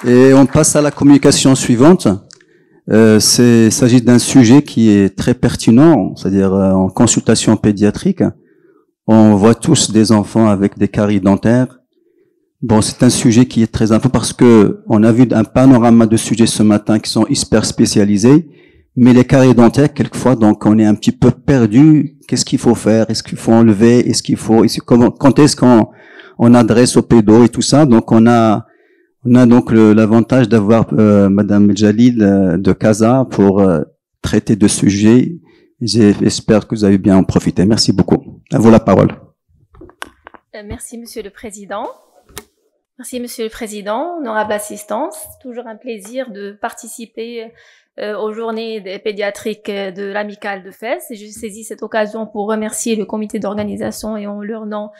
Et on passe à la communication suivante. Il s'agit d'un sujet qui est très pertinent, c'est-à-dire en consultation pédiatrique, on voit tous des enfants avec des caries dentaires. Bon, c'est un sujet qui est très important parce que on a vu un panorama de sujets ce matin qui sont hyper spécialisés, mais les caries dentaires, quelquefois, donc on est un petit peu perdu. Qu'est-ce qu'il faut faire? Est-ce qu'il faut enlever? Quand est-ce qu'on adresse au pédo et tout ça? Donc on a donc l'avantage d'avoir Madame Jalil de Casa pour traiter de sujets. J'espère que vous avez bien en profité. Merci beaucoup. À vous la parole. Merci Monsieur le Président. Merci Monsieur le Président, honorable assistance. Toujours un plaisir de participer aux journées pédiatriques de l'amicale de Fès. Et je saisis cette occasion pour remercier le comité d'organisation et en leur nom,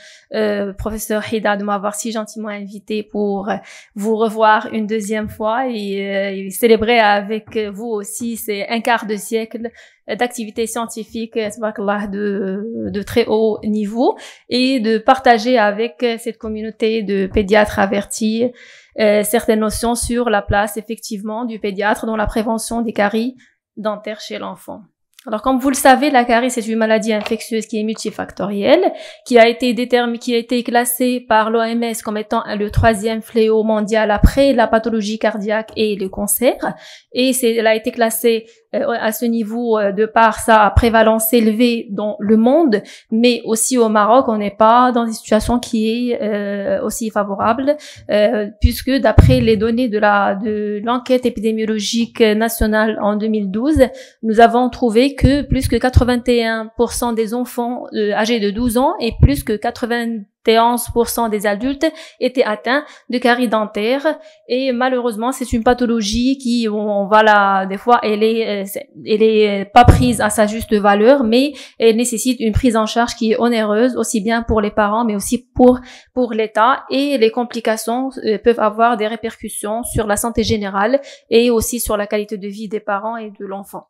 professeur Hida, de m'avoir si gentiment invité pour vous revoir une deuxième fois et célébrer avec vous aussi ces un quart de siècle d'activités scientifiques de très haut niveau et de partager avec cette communauté de pédiatres avertis certaines notions sur la place effectivement du pédiatre dans la prévention des caries dentaires chez l'enfant. Alors, comme vous le savez, la carie, c'est une maladie infectieuse qui est multifactorielle, qui a été classée par l'OMS comme étant le 3e fléau mondial après la pathologie cardiaque et le cancer. Et elle a été classée à ce niveau de par sa prévalence élevée dans le monde, mais aussi au Maroc, on n'est pas dans une situation qui est aussi favorable, puisque d'après les données de l'enquête épidémiologique nationale en 2012, nous avons trouvé que plus que 81% des enfants âgés de 12 ans et plus que 91% des adultes étaient atteints de caries dentaires. Et malheureusement, c'est une pathologie qui, des fois, elle est pas prise à sa juste valeur, mais elle nécessite une prise en charge qui est onéreuse, aussi bien pour les parents, mais aussi pour l'État. Et les complications peuvent avoir des répercussions sur la santé générale et aussi sur la qualité de vie des parents et de l'enfant.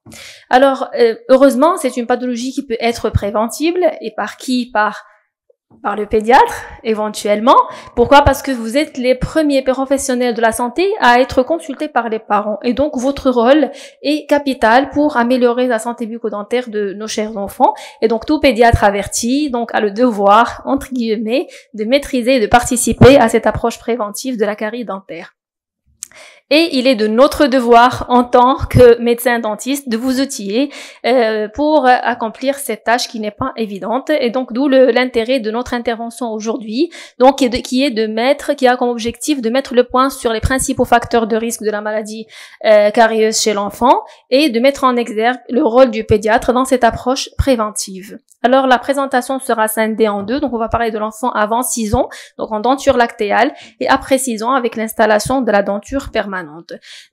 Alors, heureusement, c'est une pathologie qui peut être préventible. Et par qui? Par le pédiatre, éventuellement. Pourquoi? Parce que vous êtes les premiers professionnels de la santé à être consultés par les parents. Et donc, votre rôle est capital pour améliorer la santé bucco-dentaire de nos chers enfants. Et donc, tout pédiatre averti, donc, a le devoir, entre guillemets, de maîtriser et de participer à cette approche préventive de la carie dentaire. Et il est de notre devoir, en tant que médecin dentiste, de vous outiller pour accomplir cette tâche qui n'est pas évidente. Et donc, d'où l'intérêt de notre intervention aujourd'hui, donc qui a comme objectif de mettre le point sur les principaux facteurs de risque de la maladie carieuse chez l'enfant et de mettre en exergue le rôle du pédiatre dans cette approche préventive. Alors, la présentation sera scindée en deux. Donc, on va parler de l'enfant avant 6 ans, donc en denture lactéale, et après 6 ans avec l'installation de la denture permanente.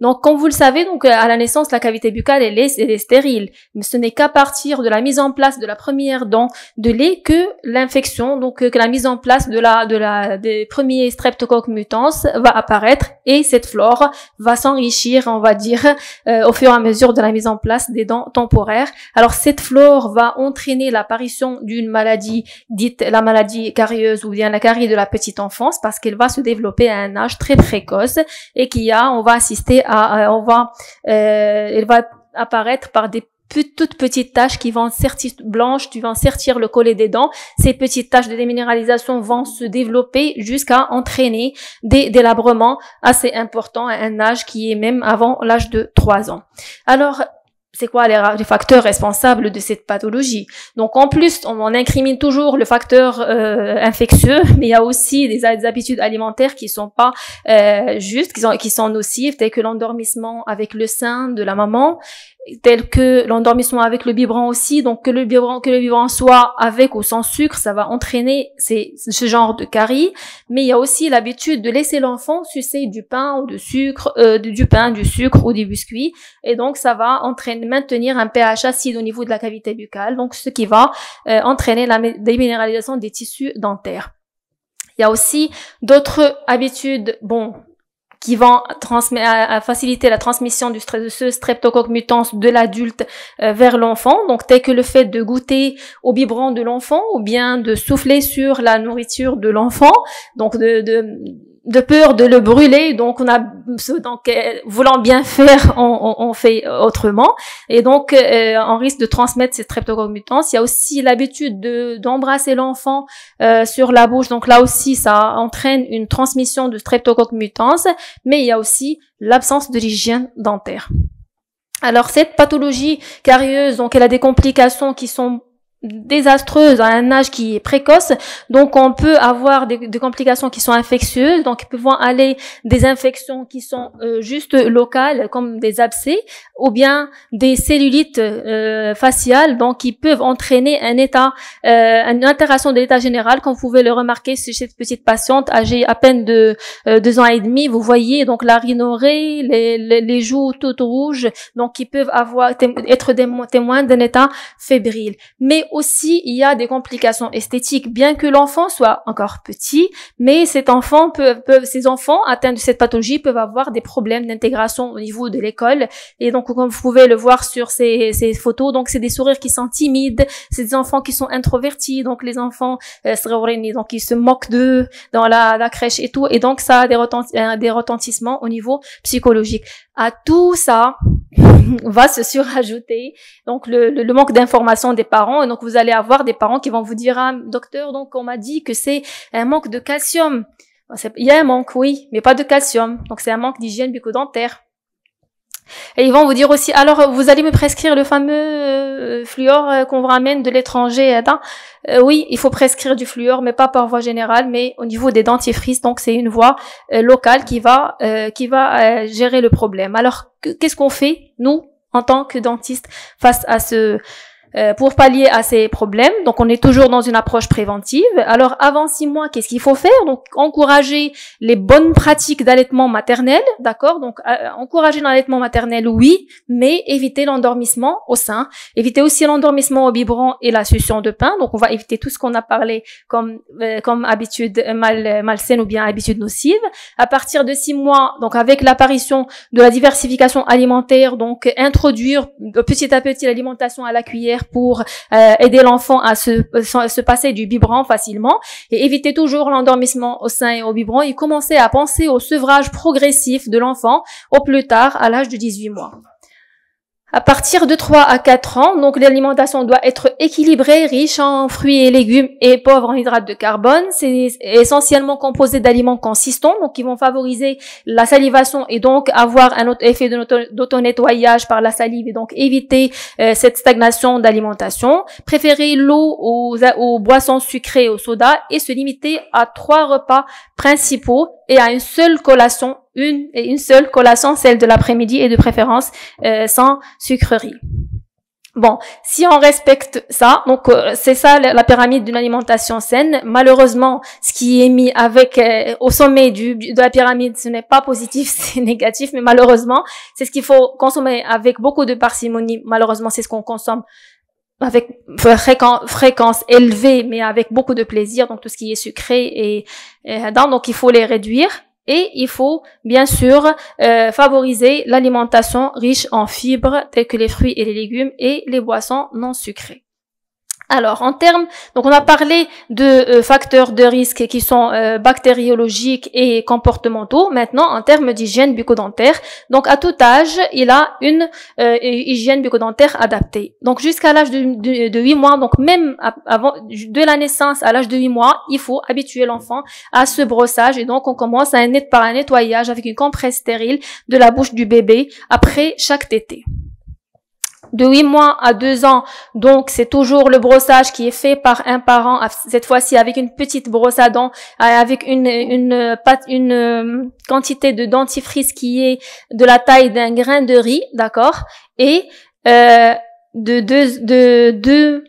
Donc, comme vous le savez, donc à la naissance, la cavité buccale elle est stérile, mais ce n'est qu'à partir de la mise en place de la première dent de lait que l'infection, donc que la mise en place des premiers streptocoques mutans va apparaître et cette flore va s'enrichir, on va dire, au fur et à mesure de la mise en place des dents temporaires. Alors, cette flore va entraîner l'apparition d'une maladie dite la maladie carieuse ou bien la carie de la petite enfance parce qu'elle va se développer à un âge très précoce et elle va apparaître par des toutes petites taches qui vont blanches, qui vont sertir le collet des dents. Ces petites taches de déminéralisation vont se développer jusqu'à entraîner des délabrements assez importants à un âge qui est même avant l'âge de 3 ans. Alors, c'est quoi les facteurs responsables de cette pathologie? Donc, en plus, on incrimine toujours le facteur infectieux, mais il y a aussi des habitudes alimentaires qui sont pas justes, qui sont nocives, telles que l'endormissement avec le sein de la maman, tel que l'endormissement avec le biberon aussi, donc que le biberon soit avec ou sans sucre, ça va entraîner ce genre de caries. Mais il y a aussi l'habitude de laisser l'enfant sucer du pain ou du sucre ou du biscuit, et donc ça va maintenir un pH acide au niveau de la cavité buccale, donc ce qui va entraîner la déminéralisation des tissus dentaires. Il y a aussi d'autres habitudes, qui vont faciliter la transmission de ce streptocoque mutans de l'adulte vers l'enfant, donc tel que le fait de goûter au biberon de l'enfant ou bien de souffler sur la nourriture de l'enfant, donc de peur de le brûler, donc voulant bien faire, on fait autrement, et donc on risque de transmettre ces streptocoques mutans. Il y a aussi l'habitude d'embrasser l'enfant sur la bouche, donc là aussi ça entraîne une transmission de streptocoques mutans, mais il y a aussi l'absence de l'hygiène dentaire. Alors cette pathologie carieuse, donc elle a des complications qui sont désastreuses à un âge qui est précoce, donc on peut avoir des complications qui sont infectieuses, donc ils peuvent aller des infections qui sont juste locales comme des abcès, ou bien des cellulites faciales, donc qui peuvent entraîner une altération de l'état général, comme vous pouvez le remarquer chez cette petite patiente âgée à peine de 2 ans et demi. Vous voyez donc la rhinorrhée, les joues toutes rouges, donc qui peuvent être témoins d'un état fébrile. Mais aussi, il y a des complications esthétiques, bien que l'enfant soit encore petit, mais ces enfants atteints de cette pathologie peuvent avoir des problèmes d'intégration au niveau de l'école. Et donc, comme vous pouvez le voir sur ces photos, donc c'est des sourires qui sont timides, c'est des enfants qui sont introvertis, donc les enfants, donc ils se moquent d'eux dans la crèche et tout, et donc ça a des retentissements au niveau psychologique. À tout ça, va se surajouter donc le manque d'information des parents, et donc vous allez avoir des parents qui vont vous dire: ah, docteur, donc on m'a dit que c'est un manque de calcium. Il y a un manque, oui, mais pas de calcium, donc c'est un manque d'hygiène bucco-dentaire. Et ils vont vous dire aussi: alors vous allez me prescrire le fameux fluor qu'on vous ramène de l'étranger. Oui, il faut prescrire du fluor, mais pas par voie générale, mais au niveau des dentifrices, donc c'est une voie locale qui va gérer le problème. Alors qu'est-ce qu'on fait, nous, en tant que dentistes, face à pour pallier à ces problèmes? Donc on est toujours dans une approche préventive. Alors avant 6 mois, qu'est-ce qu'il faut faire? Donc encourager les bonnes pratiques d'allaitement maternel, d'accord? Donc encourager l'allaitement maternel, oui, mais éviter l'endormissement au sein, éviter aussi l'endormissement au biberon et la succion de pain. Donc on va éviter tout ce qu'on a parlé comme habitude malsaine ou bien habitude nocive. À partir de 6 mois, donc avec l'apparition de la diversification alimentaire, donc introduire petit à petit l'alimentation à la cuillère pour aider l'enfant à se passer du biberon facilement, et éviter toujours l'endormissement au sein et au biberon, et commencer à penser au sevrage progressif de l'enfant au plus tard à l'âge de 18 mois. À partir de 3 à 4 ans, donc l'alimentation doit être équilibrée, riche en fruits et légumes et pauvre en hydrates de carbone. C'est essentiellement composé d'aliments consistants, donc qui vont favoriser la salivation et donc avoir un autre effet d'auto-nettoyage par la salive, et donc éviter cette stagnation d'alimentation. Préférer l'eau aux boissons sucrées et aux sodas, et se limiter à 3 repas principaux et à une seule collation, celle de l'après-midi, et de préférence sans sucrerie. Bon, si on respecte ça, donc c'est ça la pyramide d'une alimentation saine. Malheureusement, ce qui est mis au sommet de la pyramide, ce n'est pas positif, c'est négatif, mais malheureusement, c'est ce qu'il faut consommer avec beaucoup de parcimonie. Malheureusement, c'est ce qu'on consomme avec fréquence élevée, mais avec beaucoup de plaisir, donc tout ce qui est sucré donc il faut les réduire. Et il faut bien sûr favoriser l'alimentation riche en fibres telles que les fruits et les légumes et les boissons non sucrées. Alors, donc on a parlé de facteurs de risque qui sont bactériologiques et comportementaux. Maintenant, en termes d'hygiène bucco-dentaire, donc à tout âge, il a une hygiène bucco-dentaire adaptée. Donc jusqu'à l'âge de 8 mois, donc même avant de la naissance à l'âge de 8 mois, il faut habituer l'enfant à ce brossage, et donc on commence par un nettoyage avec une compresse stérile de la bouche du bébé après chaque tétée. De 8 mois à 2 ans, donc c'est toujours le brossage qui est fait par un parent, cette fois-ci avec une petite brosse à dents, avec une quantité de dentifrice qui est de la taille d'un grain de riz, d'accord, et de 2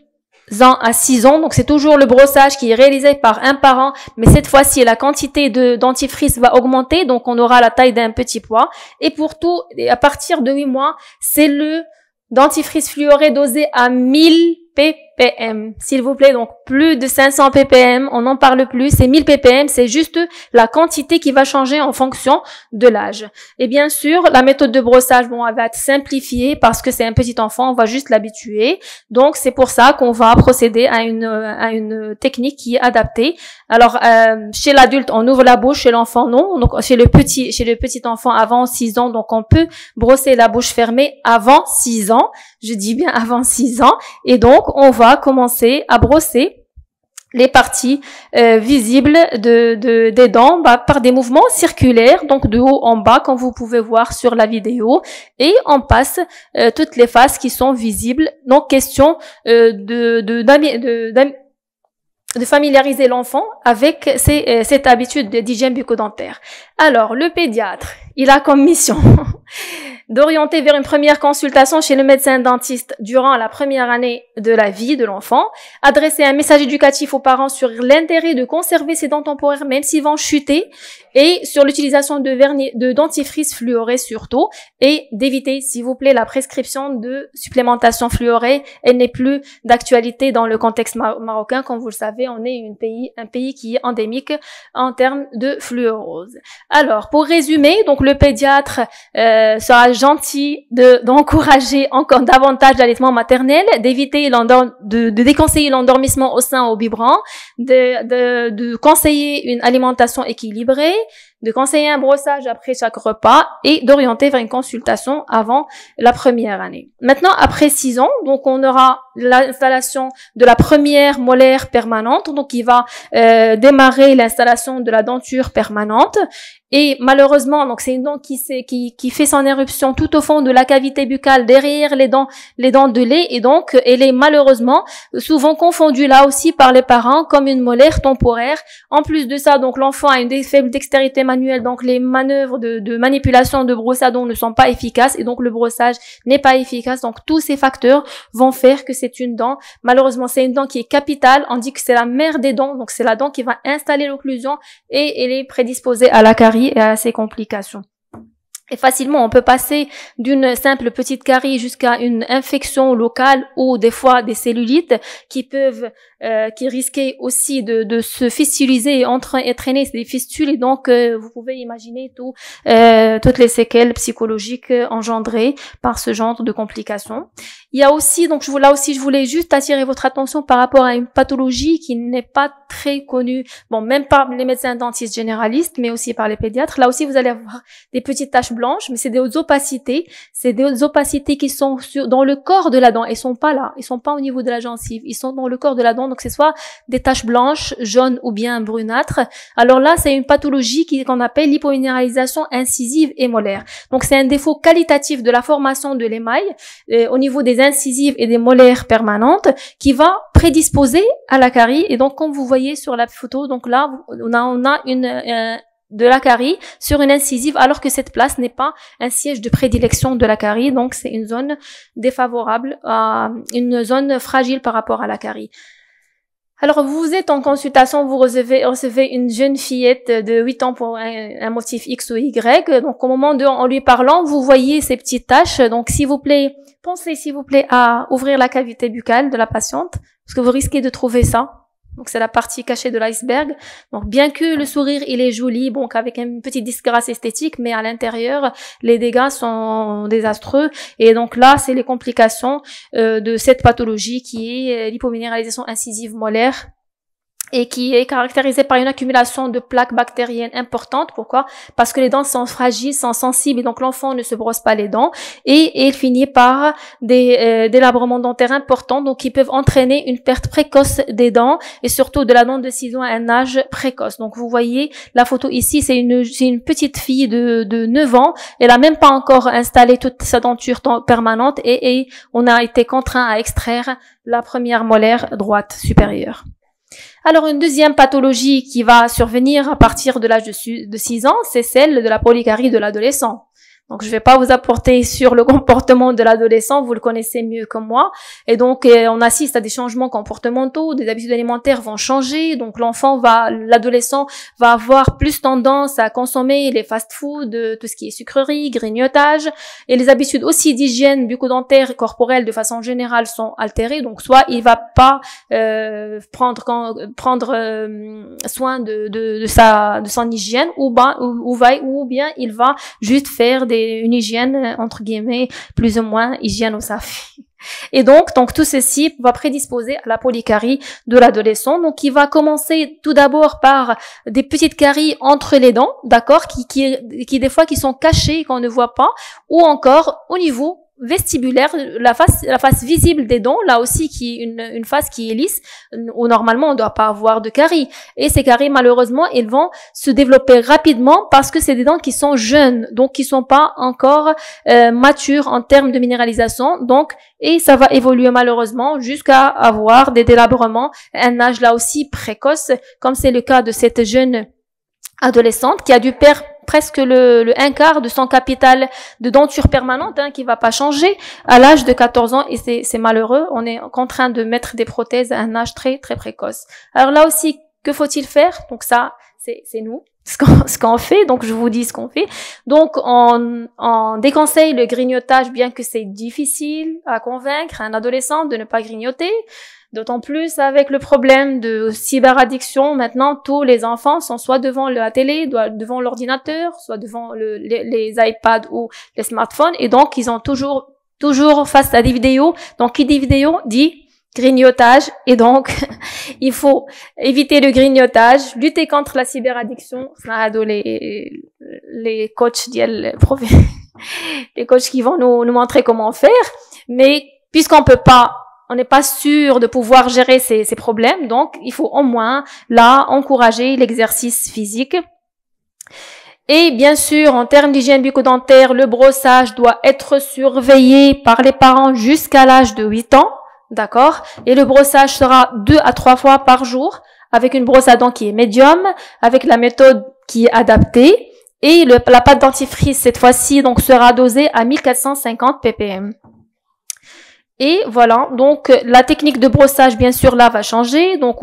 ans à 6 ans, donc c'est toujours le brossage qui est réalisé par un parent, mais cette fois-ci la quantité de dentifrice va augmenter, donc on aura la taille d'un petit pois, et pour tout, à partir de 8 mois, c'est le dentifrice fluoré dosé à 1000 ppm. ppm. S'il vous plaît, donc plus de 500 ppm, on n'en parle plus, c'est 1000 ppm, c'est juste la quantité qui va changer en fonction de l'âge. Et bien sûr, la méthode de brossage, bon, elle va être simplifiée parce que c'est un petit enfant, on va juste l'habituer. Donc, c'est pour ça qu'on va procéder à une technique qui est adaptée. Alors, chez l'adulte, on ouvre la bouche, chez l'enfant, non. Donc, chez le petit enfant avant 6 ans, donc on peut brosser la bouche fermée avant 6 ans. Je dis bien avant 6 ans. Et donc, on va commencer à brosser les parties visibles des dents par des mouvements circulaires, donc de haut en bas, comme vous pouvez voir sur la vidéo, et on passe toutes les faces qui sont visibles. Donc, question de familiariser l'enfant avec cette habitude d'hygiène bucco-dentaire. Alors, le pédiatre, il a comme mission d'orienter vers une première consultation chez le médecin dentiste durant la première année de la vie de l'enfant, adresser un message éducatif aux parents sur l'intérêt de conserver ses dents temporaires même s'ils vont chuter, et sur l'utilisation de dentifrice fluoré surtout, et d'éviter, s'il vous plaît, la prescription de supplémentation fluorée. Elle n'est plus d'actualité dans le contexte marocain. Comme vous le savez, on est un pays qui est endémique en termes de fluorose. Alors, pour résumer, donc le pédiatre sera gentil d'encourager encore davantage l'allaitement maternel, d'éviter de déconseiller l'endormissement au sein au biberon, de conseiller une alimentation équilibrée, de conseiller un brossage après chaque repas et d'orienter vers une consultation avant la première année. Maintenant, après 6 ans, donc on aura l'installation de la première molaire permanente, donc il va démarrer l'installation de la denture permanente. Et malheureusement, donc c'est une dent qui fait son éruption tout au fond de la cavité buccale derrière les dents de lait, et donc elle est malheureusement souvent confondue là aussi par les parents comme une molaire temporaire. En plus de ça, donc l'enfant a une faible dextérité manuelle, donc les manœuvres de manipulation de brosse à dents ne sont pas efficaces et donc le brossage n'est pas efficace. Donc tous ces facteurs vont faire que c'est une dent, malheureusement c'est une dent qui est capitale. On dit que c'est la mère des dents, donc c'est la dent qui va installer l'occlusion et elle est prédisposée à la carie et à ses complications. Et facilement, on peut passer d'une simple petite carie jusqu'à une infection locale ou des fois des cellulites qui risquaient aussi de se fistuliser et entraîner des fistules. Et donc, vous pouvez imaginer toutes les séquelles psychologiques engendrées par ce genre de complications. Il y a aussi, donc je voulais juste attirer votre attention par rapport à une pathologie qui n'est pas très connue, bon, même par les médecins dentistes généralistes, mais aussi par les pédiatres. Là aussi, vous allez avoir des petites taches blanches, mais c'est des opacités. C'est des opacités qui sont dans le corps de la dent. Ils sont pas là. Ils sont pas au niveau de la gencive. Ils sont dans le corps de la dent. Donc, c'est soit des taches blanches, jaunes ou bien brunâtres. Alors là, c'est une pathologie qu'on appelle l'hypominéralisation incisive et molaire. Donc, c'est un défaut qualitatif de la formation de l'émail au niveau des incisives et des molaires permanentes qui va prédisposer à la carie. Et donc, comme vous voyez sur la photo, donc là, on a de la carie sur une incisive, alors que cette place n'est pas un siège de prédilection de la carie. Donc, c'est une zone défavorable, une zone fragile par rapport à la carie. Alors, vous êtes en consultation, vous recevez une jeune fillette de 8 ans pour un motif X ou Y. Donc, au moment en lui parlant, vous voyez ces petites taches. Donc, s'il vous plaît, pensez s'il vous plaît à ouvrir la cavité buccale de la patiente, parce que vous risquez de trouver ça. Donc, c'est la partie cachée de l'iceberg. Donc, bien que le sourire, il est joli, bon, avec une petite disgrâce esthétique, mais à l'intérieur, les dégâts sont désastreux. Et donc là, c'est les complications de cette pathologie qui est l'hypominéralisation incisive molaire, et qui est caractérisée par une accumulation de plaques bactériennes importantes. Pourquoi? Parce que les dents sont fragiles, sont sensibles, et donc l'enfant ne se brosse pas les dents, et il finit par des délabrements dentaires importants, donc qui peuvent entraîner une perte précoce des dents, et surtout de la dent de ciseaux à un âge précoce. Donc vous voyez la photo ici, c'est une petite fille de 9 ans, elle a même pas encore installé toute sa denture permanente, et on a été contraint à extraire la première molaire droite supérieure. Alors, une deuxième pathologie qui va survenir à partir de l'âge de 6 ans, c'est celle de la polycarie de l'adolescent. Donc, je vais pas vous apporter sur le comportement de l'adolescent, vous le connaissez mieux que moi. Et donc, on assiste à des changements comportementaux, des habitudes alimentaires vont changer. Donc, l'adolescent va avoir plus tendance à consommer les fast-foods, tout ce qui est sucreries, grignotage. Et les habitudes aussi d'hygiène bucco-dentaire et corporelle de façon générale sont altérées. Donc, soit il va pas prendre soin de son hygiène, ou bien il va juste faire une hygiène entre guillemets plus ou moins hygiène au safi. Et donc tout ceci va prédisposer à la polycarie de l'adolescent. Donc il va commencer tout d'abord par des petites caries entre les dents, d'accord, qui des fois qui sont cachées, qu'on ne voit pas, ou encore au niveau vestibulaire, la face visible des dents, là aussi qui est une face qui est lisse, où normalement on ne doit pas avoir de caries. Et ces caries, malheureusement, ils vont se développer rapidement parce que c'est des dents qui sont jeunes, donc qui sont pas encore matures en termes de minéralisation. Donc, et ça va évoluer malheureusement jusqu'à avoir des délabrements, un âge là aussi précoce, comme c'est le cas de cette jeune adolescente qui a dû perdre presque le un quart de son capital de denture permanente, qui va pas changer à l'âge de 14 ans, et c'est malheureux. On est contraint de mettre des prothèses à un âge très très précoce. Alors là aussi, que faut-il faire? Donc ça, c'est nous, ce qu'on fait. Donc je vous dis ce qu'on fait. Donc on déconseille le grignotage, bien que c'est difficile à convaincre un adolescent de ne pas grignoter. D'autant plus avec le problème de cyberaddiction. Maintenant, tous les enfants sont soit devant la télé, devant l'ordinateur, soit devant les iPads ou les smartphones, et donc ils ont toujours face à des vidéos. Donc qui dit vidéo dit grignotage, et donc il faut éviter le grignotage, lutter contre la cyberaddiction. Les coachs les coachs qui vont nous montrer comment faire, mais puisqu'on n'est pas sûr de pouvoir gérer ces problèmes, donc il faut au moins là encourager l'exercice physique. Et bien sûr, en termes d'hygiène bucco-dentaire, le brossage doit être surveillé par les parents jusqu'à l'âge de 8 ans, d'accord? Et le brossage sera 2 à 3 fois par jour, avec une brosse à dents qui est médium, avec la méthode qui est adaptée, et la pâte dentifrice cette fois-ci donc sera dosée à 1450 ppm. Et voilà, donc la technique de brossage, bien sûr, là, va changer. Donc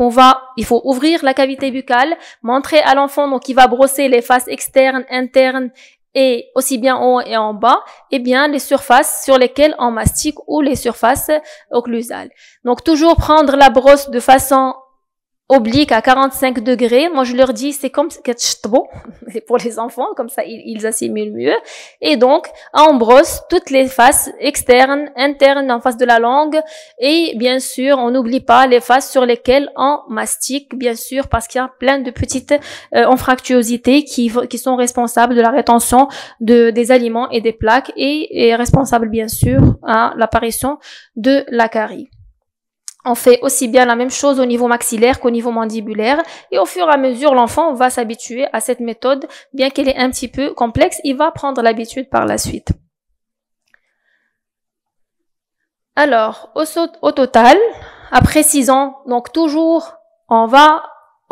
il faut ouvrir la cavité buccale, montrer à l'enfant, donc il va brosser les faces externes, internes, et aussi bien en haut et en bas, et bien les surfaces sur lesquelles on mastique, ou les surfaces occlusales. Donc toujours prendre la brosse de façon oblique à 45 degrés. Moi, je leur dis, c'est comme c'est pour les enfants, comme ça ils assimilent mieux. Et donc, on brosse toutes les faces externes, internes, en face de la langue, et bien sûr, on n'oublie pas les faces sur lesquelles on mastique, bien sûr, parce qu'il y a plein de petites anfractuosités qui sont responsables de la rétention des aliments et des plaques, et responsables, bien sûr, à l'apparition de la carie. On fait aussi bien la même chose au niveau maxillaire qu'au niveau mandibulaire, et au fur et à mesure, l'enfant va s'habituer à cette méthode, bien qu'elle est un petit peu complexe, il va prendre l'habitude par la suite. Alors, au total, après 6 ans, donc toujours, on va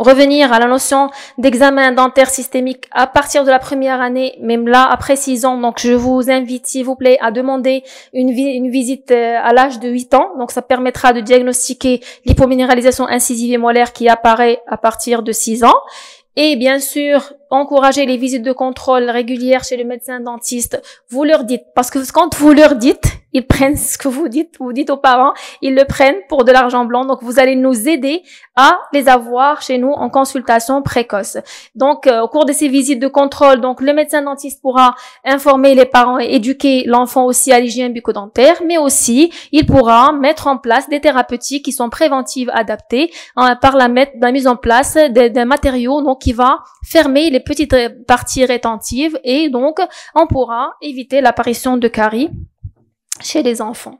revenir à la notion d'examen dentaire systémique à partir de la première année, même là, après 6 ans. Donc, je vous invite, s'il vous plaît, à demander une visite à l'âge de 8 ans. Donc, ça permettra de diagnostiquer l'hypominéralisation incisive et molaire qui apparaît à partir de 6 ans. Et bien sûr, encourager les visites de contrôle régulières chez le médecin dentiste. Vous leur dites, parce que quand vous leur dites, ils prennent ce que vous dites aux parents, ils le prennent pour de l'argent blanc. Donc, vous allez nous aider à les avoir chez nous en consultation précoce. Donc, au cours de ces visites de contrôle, donc le médecin dentiste pourra informer les parents et éduquer l'enfant aussi à l'hygiène bucco-dentaire, mais aussi, il pourra mettre en place des thérapeutiques qui sont préventives adaptées par la mise en place d'un matériau donc qui va fermer les petites parties rétentives, et donc on pourra éviter l'apparition de caries chez les enfants.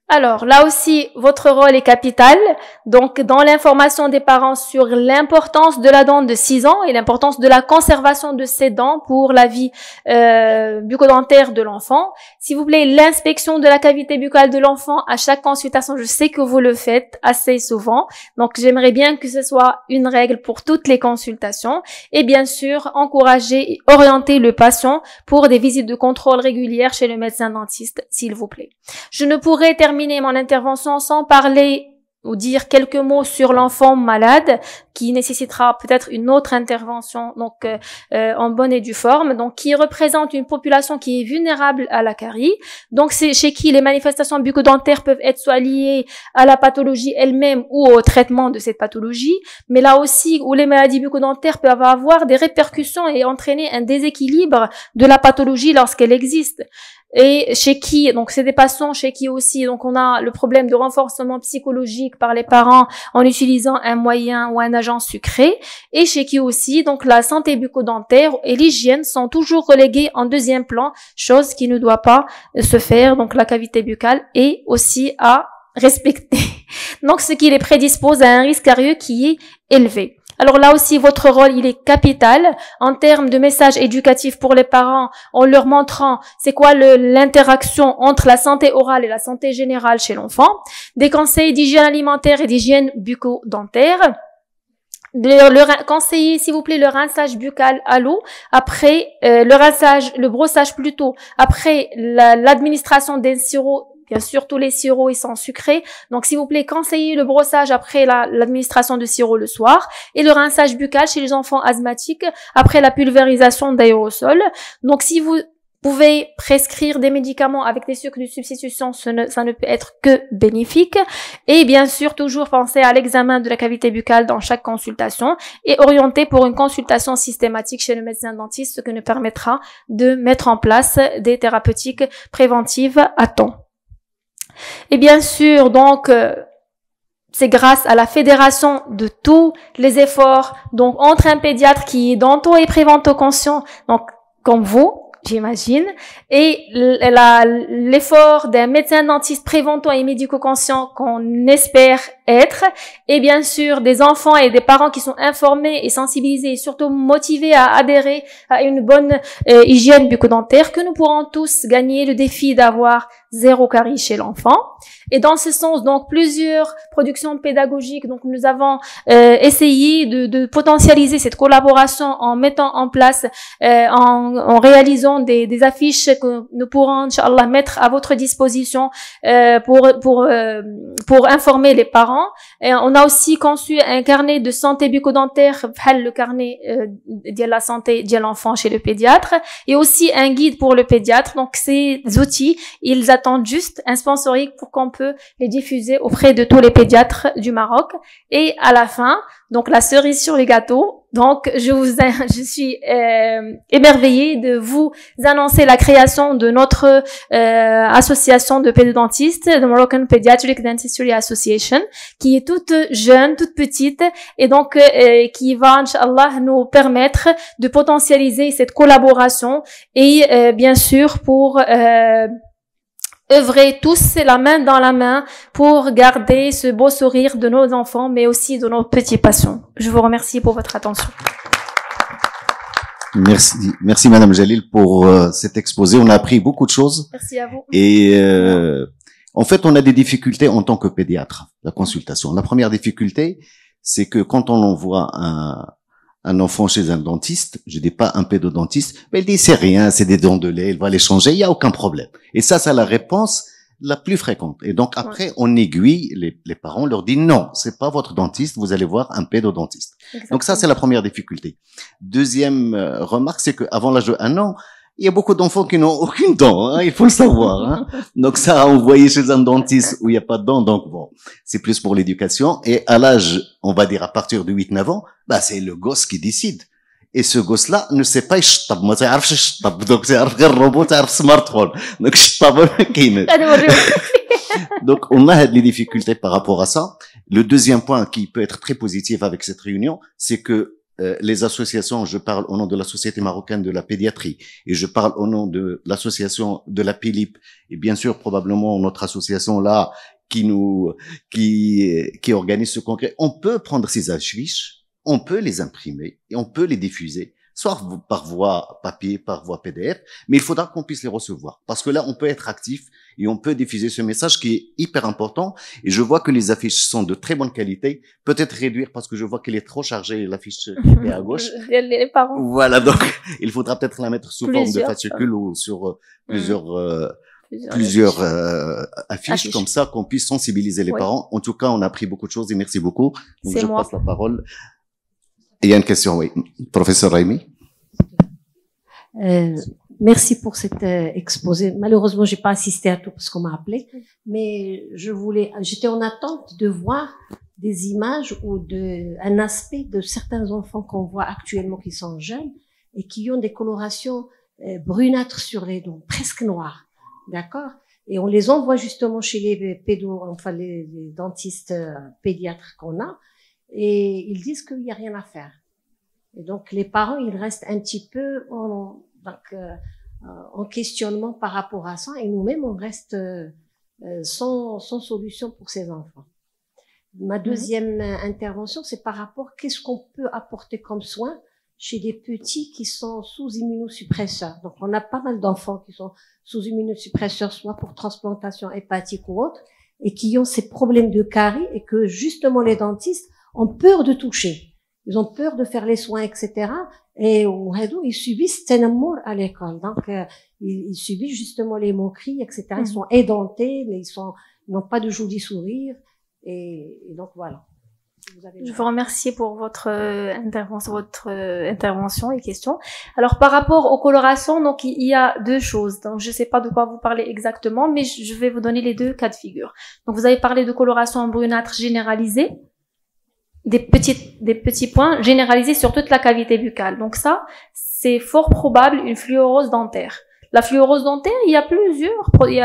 Alors, là aussi, votre rôle est capital. Donc, dans l'information des parents sur l'importance de la dent de 6 ans et l'importance de la conservation de ces dents pour la vie bucco-dentaire de l'enfant. S'il vous plaît, l'inspection de la cavité buccale de l'enfant à chaque consultation, je sais que vous le faites assez souvent. Donc, j'aimerais bien que ce soit une règle pour toutes les consultations. Et bien sûr, encourager et orienter le patient pour des visites de contrôle régulières chez le médecin dentiste, s'il vous plaît. Je ne pourrais terminer mon intervention sans parler ou dire quelques mots sur l'enfant malade qui nécessitera peut-être une autre intervention donc en bonne et due forme, donc qui représente une population qui est vulnérable à la carie. Donc c'est chez qui les manifestations bucco-dentaires peuvent être soit liées à la pathologie elle-même ou au traitement de cette pathologie, mais là aussi où les maladies bucco-dentaires peuvent avoir des répercussions et entraîner un déséquilibre de la pathologie lorsqu'elle existe. Et chez qui, donc c'est des patients chez qui aussi, donc on a le problème de renforcement psychologique par les parents en utilisant un moyen ou un agent sucré, et chez qui aussi, donc la santé bucco-dentaire et l'hygiène sont toujours relégués en deuxième plan, chose qui ne doit pas se faire, donc la cavité buccale est aussi à respecter. Donc ce qui les prédispose à un risque carieux qui est élevé. Alors là aussi, votre rôle, il est capital en termes de messages éducatifs pour les parents, en leur montrant c'est quoi l'interaction entre la santé orale et la santé générale chez l'enfant, des conseils d'hygiène alimentaire et d'hygiène bucco-dentaire, conseiller, s'il vous plaît, le rinçage buccal à l'eau, après le brossage plutôt, après l'administration d'un sirop. Bien sûr, tous les sirops, ils sont sucrés. Donc, s'il vous plaît, conseillez le brossage après l'administration de sirop le soir et le rinçage buccal chez les enfants asthmatiques après la pulvérisation d'aérosols. Donc, si vous pouvez prescrire des médicaments avec des sucres de substitution, ça ne peut être que bénéfique. Et bien sûr, toujours penser à l'examen de la cavité buccale dans chaque consultation et orienter pour une consultation systématique chez le médecin dentiste, ce qui nous permettra de mettre en place des thérapeutiques préventives à temps. Et bien sûr, donc, c'est grâce à la fédération de tous les efforts, donc entre un pédiatre qui est dento et prévento-conscient, donc comme vous, j'imagine, et l'effort d'un médecin dentiste prévento et médico-conscient qu'on espère être, et bien sûr des enfants et des parents qui sont informés et sensibilisés et surtout motivés à adhérer à une bonne hygiène bucco-dentaire, que nous pourrons tous gagner le défi d'avoir 0 carie chez l'enfant. Et dans ce sens, donc, plusieurs productions pédagogiques, donc, nous avons essayé de potentialiser cette collaboration en mettant en place, en réalisant des affiches que nous pourrons, Inch'Allah, mettre à votre disposition pour informer les parents. Et on a aussi conçu un carnet de santé bucco-dentaire, le carnet de la santé de l'enfant chez le pédiatre, et aussi un guide pour le pédiatre. Donc, ces outils, ils attendent juste un sponsoring pour qu'on peut les diffuser auprès de tous les pédiatres du Maroc. Et à la fin, donc la cerise sur les gâteaux, donc je suis émerveillée de vous annoncer la création de notre association de pédodontistes, the Moroccan Pediatric Dentistry Association, qui est toute jeune, toute petite, et donc qui va, Inch'Allah, nous permettre de potentialiser cette collaboration et bien sûr pour œuvrer tous la main dans la main pour garder ce beau sourire de nos enfants, mais aussi de nos petits patients. Je vous remercie pour votre attention. Merci Madame Jalil pour cet exposé. On a appris beaucoup de choses. Merci à vous. Et en fait, on a des difficultés en tant que pédiatre, la consultation. La première difficulté, c'est que quand on envoie un enfant chez un dentiste, je dis pas un pédodontiste, mais il dit c'est rien, c'est des dents de lait, il va les changer, il y a aucun problème. Et ça, c'est la réponse la plus fréquente. Et donc après, on aiguille les parents, on leur dit non, c'est pas votre dentiste, vous allez voir un pédodontiste. Exactement. Donc ça, c'est la première difficulté. Deuxième remarque, c'est que avant l'âge de 1 an, il y a beaucoup d'enfants qui n'ont aucune dent, hein, il faut le savoir. Hein. Donc ça, envoyer chez un dentiste où il n'y a pas de dent, donc bon, c'est plus pour l'éducation. Et à l'âge, on va dire à partir de 8-9 ans, bah c'est le gosse qui décide. Et ce gosse-là ne sait pas يشطب, ما تعرفش يشطب, donc تعرف غير الروبوت, تعرف smartphone. Donc يشطب ما كاينش. Donc on a des difficultés par rapport à ça. Le deuxième point qui peut être très positif avec cette réunion, c'est que les associations, je parle au nom de la Société marocaine de la pédiatrie et je parle au nom de l'association de la PILIP et bien sûr probablement notre association là qui organise ce congrès. On peut prendre ces affiches, on peut les imprimer et on peut les diffuser, soit par voie papier, par voie PDF, mais il faudra qu'on puisse les recevoir parce que là on peut être actif et on peut diffuser ce message qui est hyper important. Et je vois que les affiches sont de très bonne qualité. Peut-être réduire parce que je vois qu'elle est trop chargée, l'affiche qui est à gauche. Les parents. Voilà, donc il faudra peut-être la mettre sous forme de fascicule ou sur plusieurs affiches comme ça qu'on puisse sensibiliser les parents. En tout cas, on a appris beaucoup de choses et merci beaucoup. Donc je passe la parole. Il y a une question, oui. Professeur Raimi. Merci pour cet exposé. Malheureusement, j'ai pas assisté à tout parce qu'on m'a appelé, mais j'étais en attente de voir des images ou un aspect de certains enfants qu'on voit actuellement qui sont jeunes et qui ont des colorations brunâtres sur les dents, presque noires, d'accord. Et on les envoie justement chez les dentistes pédiatres qu'on a, et ils disent qu'il y a rien à faire. Et donc les parents, ils restent un petit peu en questionnement par rapport à ça, et nous-mêmes on reste sans solution pour ces enfants. Ma deuxième intervention, c'est par rapport qu'est-ce qu'on peut apporter comme soin chez des petits qui sont sous immunosuppresseurs. Donc on a pas mal d'enfants qui sont sous immunosuppresseurs, soit pour transplantation hépatique ou autre, et qui ont ces problèmes de caries et que justement les dentistes ont peur de toucher. Ils ont peur de faire les soins, etc. Et ils subissent amour à l'école. Donc, ils subissent justement les moqueries, etc. Ils sont édentés, mais ils n'ont pas de joli sourire. Et donc, voilà. Je vous remercie pour votre intervention et questions. Alors, par rapport aux colorations, donc, il y a deux choses. Donc, je sais pas de quoi vous parlez exactement, mais je vais vous donner les deux cas de figure. Donc, vous avez parlé de coloration brunâtre généralisée. Des petits points généralisés sur toute la cavité buccale. Donc ça, c'est fort probable une fluorose dentaire. La fluorose dentaire, il y a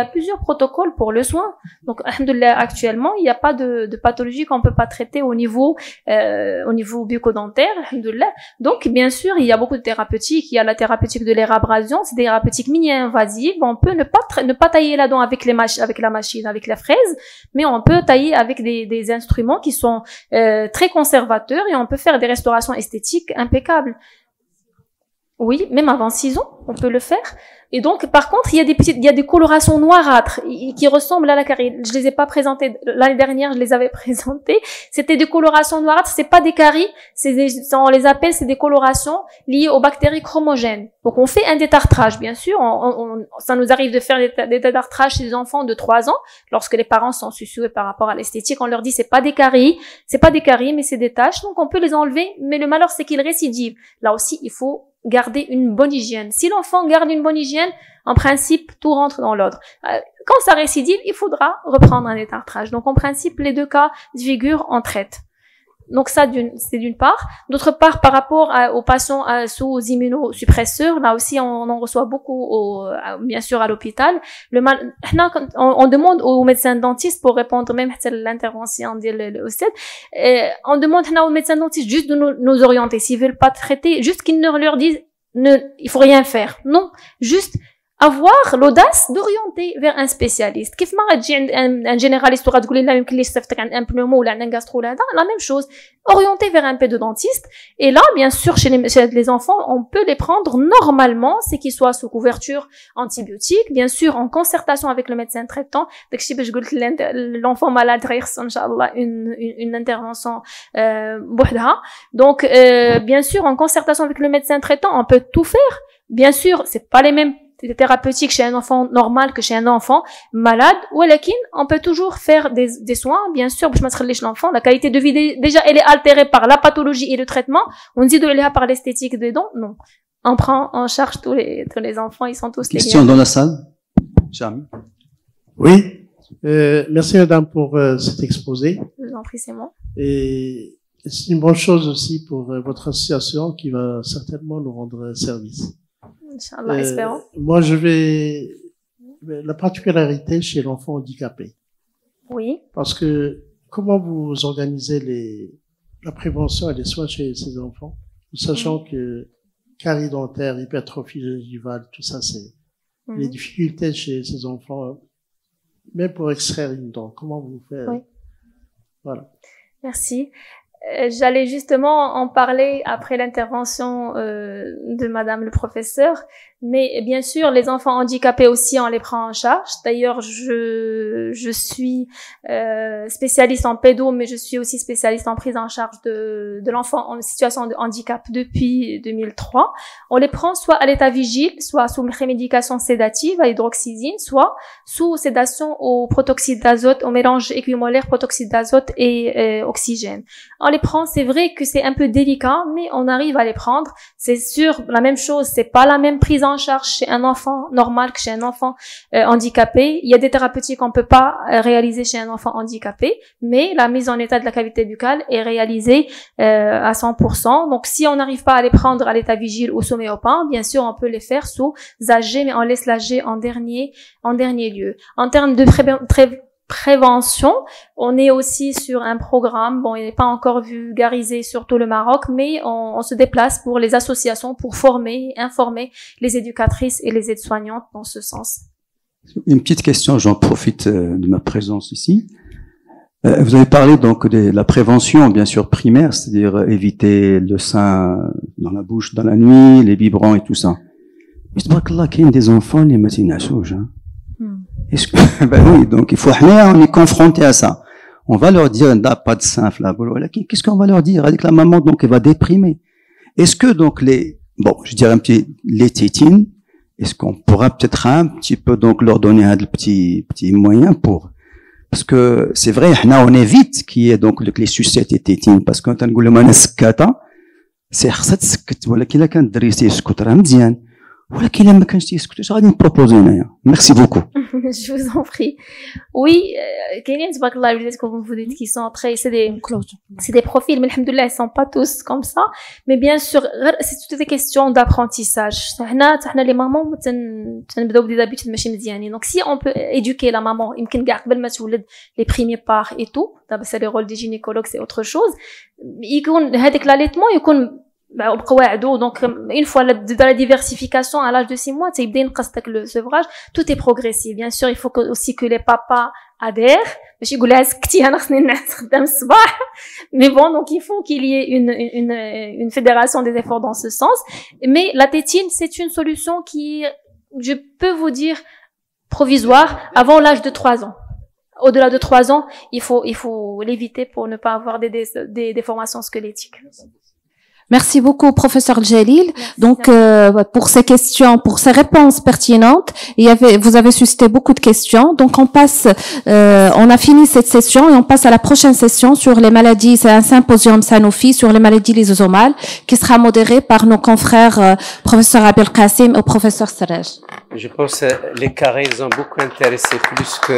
plusieurs protocoles pour le soin. Donc, alhamdoulilah, actuellement, il n'y a pas de pathologie qu'on peut pas traiter au niveau bucco-dentaire, alhamdoulilah. Donc, bien sûr, il y a beaucoup de thérapeutiques. Il y a la thérapeutique de l'air abrasion, c'est des thérapeutiques mini-invasives. On peut ne pas tailler la dent avec la machine, avec la fraise, mais on peut tailler avec des instruments qui sont très conservateurs et on peut faire des restaurations esthétiques impeccables. Oui, même avant 6 ans, on peut le faire. Et donc, par contre, il y a des colorations noirâtres qui ressemblent à la carie. Je les ai pas présentées l'année dernière, je les avais présentées. C'était des colorations noirâtres, c'est pas des caries, on les appelle, c'est des colorations liées aux bactéries chromogènes. Donc, on fait un détartrage, bien sûr. Ça nous arrive de faire des détartrages chez les enfants de 3 ans, lorsque les parents sont soucieux par rapport à l'esthétique. On leur dit, c'est pas des caries, mais c'est des taches. Donc, on peut les enlever, mais le malheur, c'est qu'ils récidivent. Là aussi, il faut garder une bonne hygiène. Si l'enfant garde une bonne hygiène, en principe, tout rentre dans l'ordre. Quand ça récidive, il faudra reprendre un détartrage. Donc, en principe, les deux cas de figure, on traite. Donc, ça, c'est d'une part. D'autre part, par rapport aux patients sous immunosuppresseurs, là aussi, on en reçoit beaucoup, bien sûr, à l'hôpital. On demande aux médecins dentistes, pour répondre même à l'intervention de l'OSTED, on demande aux médecins dentistes juste de nous orienter. S'ils veulent pas traiter, juste qu'ils ne leur disent, il faut rien faire. Non, juste avoir l'audace d'orienter vers un spécialiste. كيف ما غتجي عند un généraliste ou غتقولي لا يمكن لي يصيفطك عند un pneumo ou un gastro ولا هذا, la même chose. Orienter vers un pédodontiste. Et là, bien sûr, chez les enfants, on peut les prendre normalement, c'est qu'ils soient sous couverture antibiotique, bien sûr, en concertation avec le médecin traitant. داكشي باش قلت l'enfant malade غيخص ان شاء الله une intervention بوحدها. Donc bien sûr, en concertation avec le médecin traitant, on peut tout faire. Bien sûr, c'est pas les mêmes thérapeutiques chez un enfant normal que chez un enfant malade, ou on peut toujours faire des soins, bien sûr, باش ما تخليش l'enfant, la qualité de vie déjà elle est altérée par la pathologie et le traitement, on dit de l'air par l'esthétique des dents, non. On prend en charge tous les enfants, ils sont tous les Question dans la salle. Jamy. Oui, merci madame pour cet exposé. Je vous en prie, c'est moi. Et c'est une bonne chose aussi pour votre association qui va certainement nous rendre service. Inch'Allah, espérons. Moi, la particularité chez l'enfant handicapé. Oui. Parce que, comment vous organisez la prévention et les soins chez ces enfants? sachant que carie dentaire, hypertrophie gingivale, tout ça, c'est les difficultés chez ces enfants, même pour extraire une dent. Comment vous faites? Oui. Voilà. Merci. J'allais justement en parler après l'intervention de Madame le professeur, mais bien sûr les enfants handicapés aussi on les prend en charge. D'ailleurs je suis spécialiste en pédo, mais je suis aussi spécialiste en prise en charge de l'enfant en situation de handicap depuis 2003. On les prend soit à l'état vigile, soit sous prémédication sédative à hydroxyzine, soit sous sédation au protoxyde d'azote, au mélange équimolaire protoxyde d'azote et oxygène. On les prend, c'est vrai que c'est un peu délicat, mais on arrive à les prendre. C'est sûr, la même chose, c'est pas la même prise en charge chez un enfant normal que chez un enfant handicapé. Il y a des thérapeutiques qu'on peut pas réaliser chez un enfant handicapé, mais la mise en état de la cavité buccale est réalisée à 100%. Donc si on n'arrive pas à les prendre à l'état vigile ou sous méopan, bien sûr on peut les faire sous AG, mais on laisse l'AG en dernier lieu. En termes de prévention, on est aussi sur un programme, bon, il n'est pas encore vulgarisé sur tout le Maroc, mais on se déplace pour les associations pour former, informer les éducatrices et les aides-soignantes dans ce sens. Une petite question, j'en profite de ma présence ici. Vous avez parlé donc de la prévention, bien sûr, primaire, c'est-à-dire éviter le sein dans la bouche dans la nuit, les biberons et tout ça. Mais tabarakallah, il y a des enfants, les matines hein. Est-ce que, ben oui, donc il faut, on est confronté à ça. On va leur dire, pas de sein, qu'est-ce qu'on va leur dire? Avec la maman, donc, elle va déprimer. Est-ce que, donc, je dirais un petit, les tétines, est-ce qu'on pourra peut-être un petit peu, donc, leur donner un petit moyen parce que c'est vrai, on évite qu'il y ait, donc, les sucettes et tétines, parce que quand on dit, c'est خاصها تسكت ولكن الا كان الدري يسكت راه مزيان ولكن الا ما كانش تيسكت غادي نبروبوزي هنايا. Merci beaucoup. Je vous en prie. Oui, كاينين تبارك الله الوليدات comme vous dites qui sont très c'est des profils mais alhamdoulilah ils sont pas tous comme ça, mais bien sûr c'est toutes des questions d'apprentissage. حنا les mamans تنبداو بدي d'habitude ماشي مزيانين. Donc si on peut éduquer la maman يمكن كاع قبل ما تولد les premiers pas et tout, دابا c'est le rôle des gynécologues, c'est autre chose. يكون هذاك l'allaitement يكون بقواعدو. Donc une fois dans la diversification à l'âge de 6 mois تيبدا ينقص داك le sevrage, tout est progressif. Bien sûr il faut aussi que les papas adhèrent باش يقول لها سكتي انا خصني نعس خدام الصباح. Mais bon, donc il faut qu'il y ait une fédération des efforts dans ce sens. Mais la tétine c'est une solution qui, je peux vous dire, provisoire avant l'âge de 3 ans. Au-delà de 3 ans, il faut l'éviter pour ne pas avoir des déformations squelettiques. Merci beaucoup, professeur Djelil. Donc, pour ces questions, pour ces réponses pertinentes, vous avez suscité beaucoup de questions. Donc, on a fini cette session et on passe à la prochaine session sur les maladies. C'est un symposium Sanofi sur les maladies lysosomales qui sera modéré par nos confrères professeur Abel Kassim et professeur Serraj. Je pense que les carrés ont beaucoup intéressé plus que